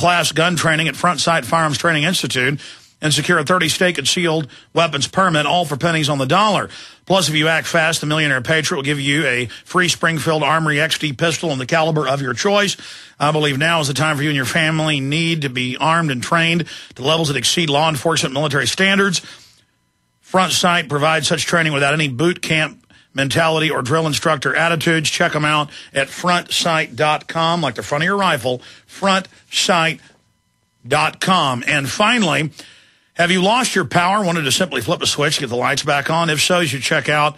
world-class gun training at Front Sight Firearms Training Institute and secure a 30-state concealed weapons permit, all for pennies on the dollar. Plus, if you act fast, the Millionaire Patriot will give you a free Springfield Armory XD pistol in the caliber of your choice. I believe now is the time for you and your family need to be armed and trained to levels that exceed law enforcement military standards. Front Sight provides such training without any boot camp mentality or drill instructor attitudes. Check them out at frontsight.com, like the front of your rifle, frontsight.com. And finally, have you lost your power, wanted to simply flip a switch, get the lights back on? If so, you should check out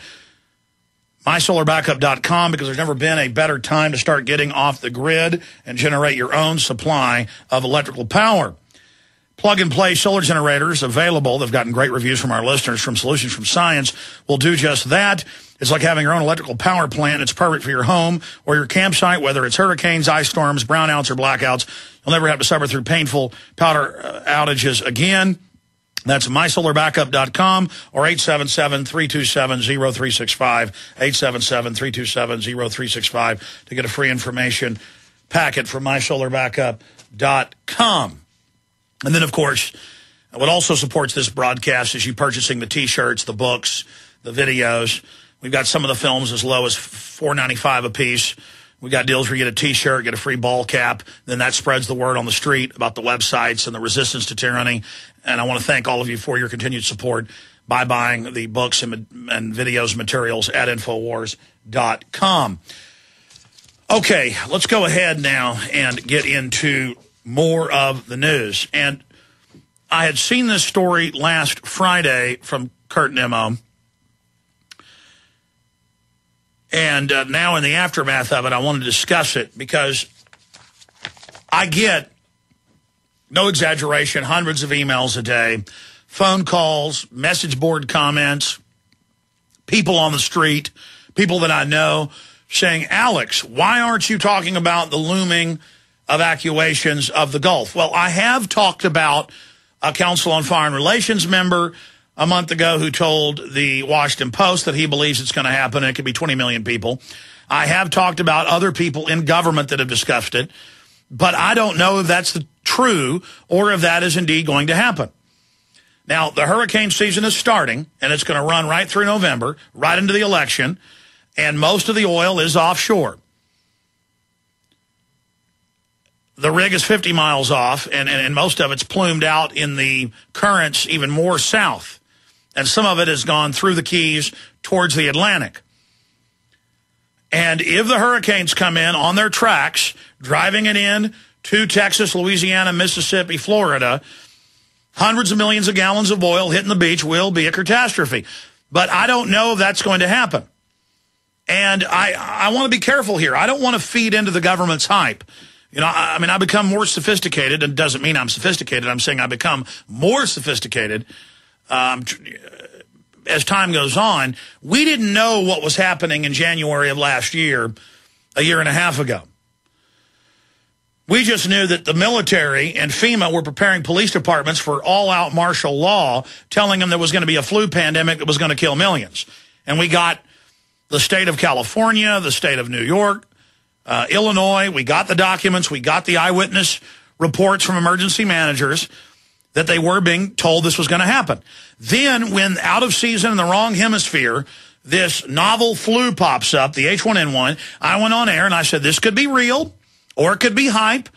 mysolarbackup.com, because there's never been a better time to start getting off the grid and generate your own supply of electrical power. Plug-and-play solar generators available. They've gotten great reviews from our listeners from Solutions from Science. Will do just that. It's like having your own electrical power plant. It's perfect for your home or your campsite, whether it's hurricanes, ice storms, brownouts, or blackouts. You'll never have to suffer through painful power outages again. That's mysolarbackup.com or 877-327-0365, 877-327-0365 to get a free information packet from mysolarbackup.com. And then, of course, what also supports this broadcast is you purchasing the T-shirts, the books, the videos. We've got some of the films as low as $4.95 a piece. We got deals where you get a T-shirt, get a free ball cap. Then that spreads the word on the street about the websites and the resistance to tyranny. And I want to thank all of you for your continued support by buying the books and videos and materials at Infowars.com. Okay, let's go ahead now and get into more of the news. And I had seen this story last Friday from Kurt Nimmo. And now in the aftermath of it, I want to discuss it because I get, no exaggeration, hundreds of emails a day, phone calls, message board comments, people on the street, people that I know saying, Alex, why aren't you talking about the looming evacuations of the Gulf? Well, I have talked about a Council on Foreign Relations member a month ago who told the Washington Post that he believes it's going to happen and it could be 20 million people. I have talked about other people in government that have discussed it, but I don't know if that's true or if that is indeed going to happen. Now, the hurricane season is starting, and it's going to run right through November, right into the election, and most of the oil is offshore. The rig is 50 miles off, and most of it's plumed out in the currents even more south. And some of it has gone through the Keys towards the Atlantic. And if the hurricanes come in on their tracks, driving it in to Texas, Louisiana, Mississippi, Florida, hundreds of millions of gallons of oil hitting the beach will be a catastrophe. But I don't know if that's going to happen. And I want to be careful here. I don't want to feed into the government's hype. You know, I mean, I become more sophisticated, and it doesn't mean I'm sophisticated. I'm saying I become more sophisticated as time goes on. We didn't know what was happening in January of last year, a year and a half ago. We just knew that the military and FEMA were preparing police departments for all-out martial law, telling them there was going to be a flu pandemic that was going to kill millions. And we got the state of California, the state of New York, Illinois. We got the documents. We got the eyewitness reports from emergency managers that they were being told this was going to happen. Then, when out of season in the wrong hemisphere, this novel flu pops up, the H1N1, I went on air and I said, this could be real, or it could be hype,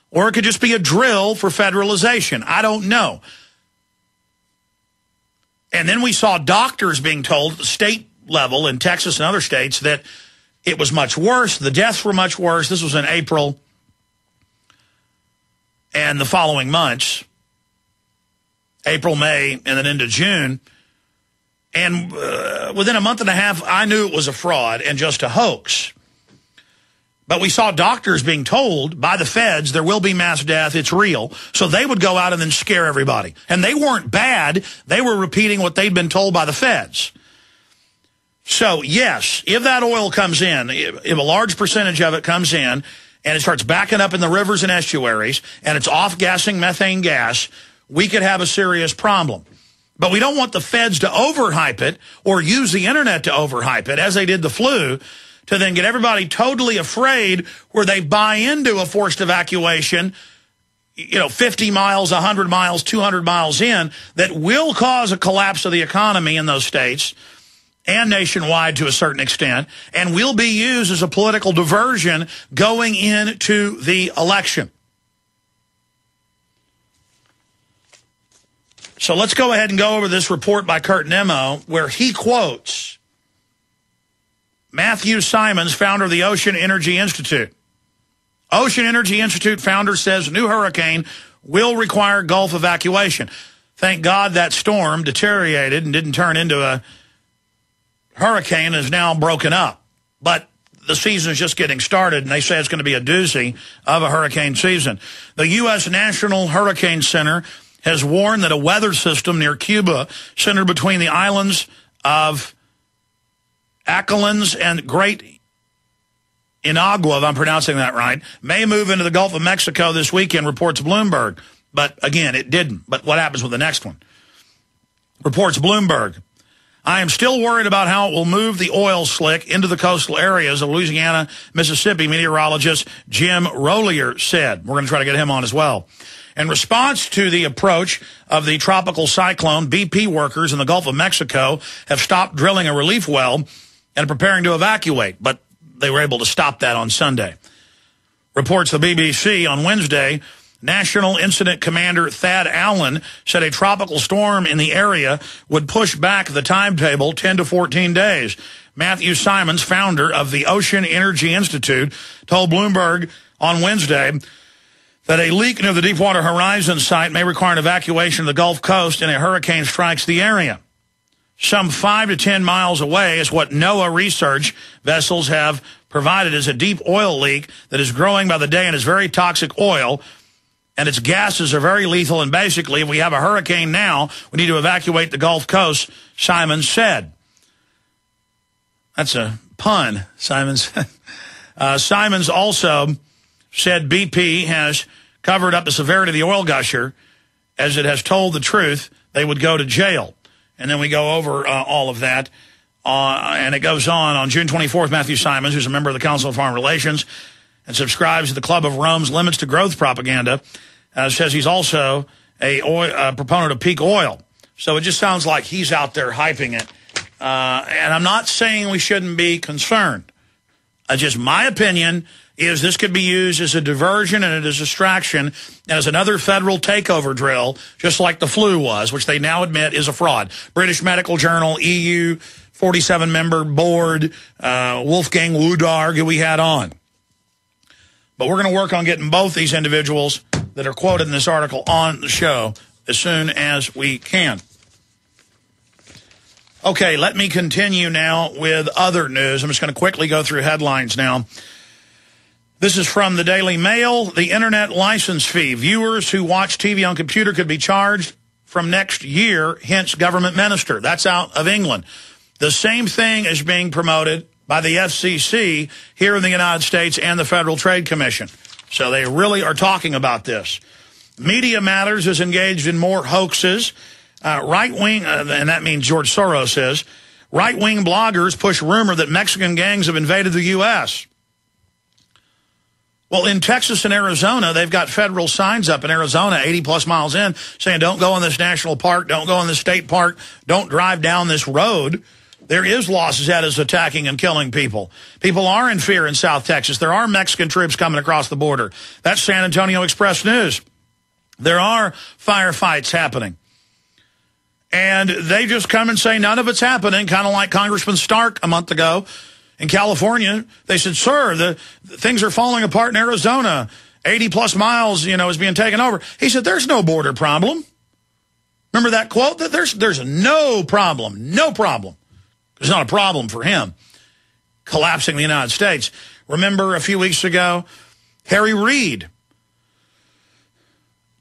or it could just be a drill for federalization. I don't know. And then we saw doctors being told at the state level in Texas and other states that it was much worse. The deaths were much worse. This was in April and the following months, April, May, and then into June. And within a month and a half, I knew it was a fraud and just a hoax. But we saw doctors being told by the feds there will be mass death, it's real. So they would go out and then scare everybody. And they weren't bad. They were repeating what they'd been told by the feds. So, yes, if that oil comes in, if a large percentage of it comes in and it starts backing up in the rivers and estuaries and it's off-gassing methane gas, we could have a serious problem. But we don't want the feds to overhype it or use the internet to overhype it, as they did the flu, to then get everybody totally afraid where they buy into a forced evacuation 50 miles, 100 miles, 200 miles in, that will cause a collapse of the economy in those states and nationwide to a certain extent, and will be used as a political diversion going into the election. So let's go ahead and go over this report by Kurt Nemo, where he quotes Matthew Simons, founder of the Ocean Energy Institute. Ocean Energy Institute founder says new hurricane will require Gulf evacuation. Thank God that storm deteriorated and didn't turn into a hurricane, is now broken up. But the season is just getting started, and they say it's going to be a doozy of a hurricane season. The U.S. National Hurricane Center has warned that a weather system near Cuba, centered between the islands of Acalans and Great Inagua, if I'm pronouncing that right, may move into the Gulf of Mexico this weekend, reports Bloomberg. But again, it didn't. But what happens with the next one? Reports Bloomberg. I am still worried about how it will move the oil slick into the coastal areas of Louisiana, Mississippi, meteorologist Jim Rollier said. We're going to try to get him on as well. In response to the approach of the tropical cyclone, BP workers in the Gulf of Mexico have stopped drilling a relief well and are preparing to evacuate, but they were able to stop that on Sunday. Reports the BBC on Wednesday, National Incident Commander Thad Allen said a tropical storm in the area would push back the timetable 10 to 14 days. Matthew Simons, founder of the Ocean Energy Institute, told Bloomberg on Wednesday that a leak near the Deepwater Horizon site may require an evacuation of the Gulf Coast and a hurricane strikes the area. Some 5 to 10 miles away is what NOAA research vessels have provided as a deep oil leak that is growing by the day and is very toxic oil, and its gases are very lethal, and basically if we have a hurricane now, we need to evacuate the Gulf Coast, Simons said. That's a pun, Simons. Simons also said BP has covered up the severity of the oil gusher, as it has told the truth, they would go to jail. And then we go over all of that. And it goes on June 24th, Matthew Simons, who's a member of the Council of Foreign Relations and subscribes to the Club of Rome's Limits to Growth propaganda, says he's also a proponent of peak oil. So it just sounds like he's out there hyping it. And I'm not saying we shouldn't be concerned. Just my opinion is this could be used as a diversion and as a distraction and as another federal takeover drill, just like the flu was, which they now admit is a fraud. British Medical Journal, EU 47-member board, Wolfgang Wodarg, who we had on. But we're going to work on getting both these individuals that are quoted in this article on the show as soon as we can. Okay, let me continue now with other news. I'm just going to quickly go through headlines now. This is from the Daily Mail. The internet license fee. Viewers who watch TV on computer could be charged from next year, hence government minister. That's out of England. The same thing is being promoted by the FCC here in the United States and the Federal Trade Commission. So they really are talking about this. Media Matters is engaged in more hoaxes. Right-wing, and that means George Soros is, right-wing bloggers push rumor that Mexican gangs have invaded the U.S. Well, in Texas and Arizona, they've got federal signs up in Arizona, 80-plus miles in, saying don't go in this national park, don't go in this state park, don't drive down this road. There is losses that is attacking and killing people. People are in fear in South Texas. There are Mexican troops coming across the border. That's San Antonio Express News. There are firefights happening. And they just come and say none of it's happening, kind of like Congressman Stark a month ago in California. They said, sir, the things are falling apart in Arizona. 80-plus miles, is being taken over. He said, there's no border problem. Remember that quote? That there's no problem, no problem. It's not a problem for him collapsing the United States. Remember a few weeks ago, Harry Reid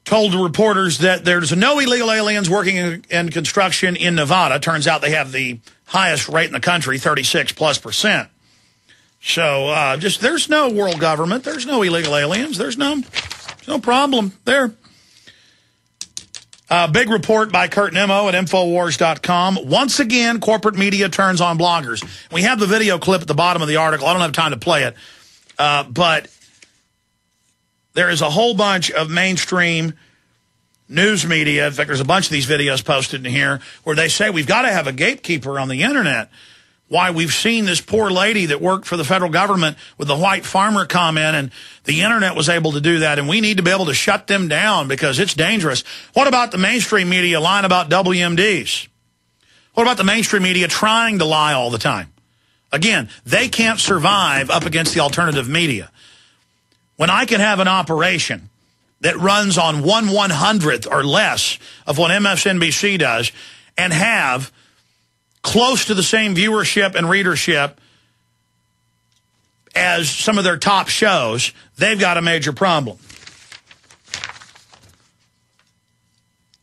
told the reporters that there's no illegal aliens working in construction in Nevada. Turns out they have the highest rate in the country, 36+%. So there's no world government. There's no illegal aliens. There's no problem there. Big report by Kurt Nemo at Infowars.com. Once again, corporate media turns on bloggers. We have the video clip at the bottom of the article. I don't have time to play it. But there is a whole bunch of mainstream news media. In fact, there's a bunch of these videos posted in here where they say we've got to have a gatekeeper on the internet. Why we've seen this poor lady that worked for the federal government with the white farmer comment, and the internet was able to do that, and we need to be able to shut them down because it's dangerous. What about the mainstream media lying about WMDs? What about the mainstream media trying to lie all the time? Again, they can't survive up against the alternative media. When I can have an operation that runs on 1/100th or less of what MSNBC does and have close to the same viewership and readership as some of their top shows, they've got a major problem.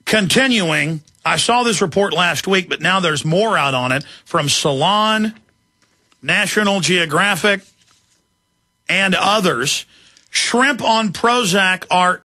Continuing, I saw this report last week, but now there's more out on it from Salon, National Geographic, and others. Shrimp on Prozac are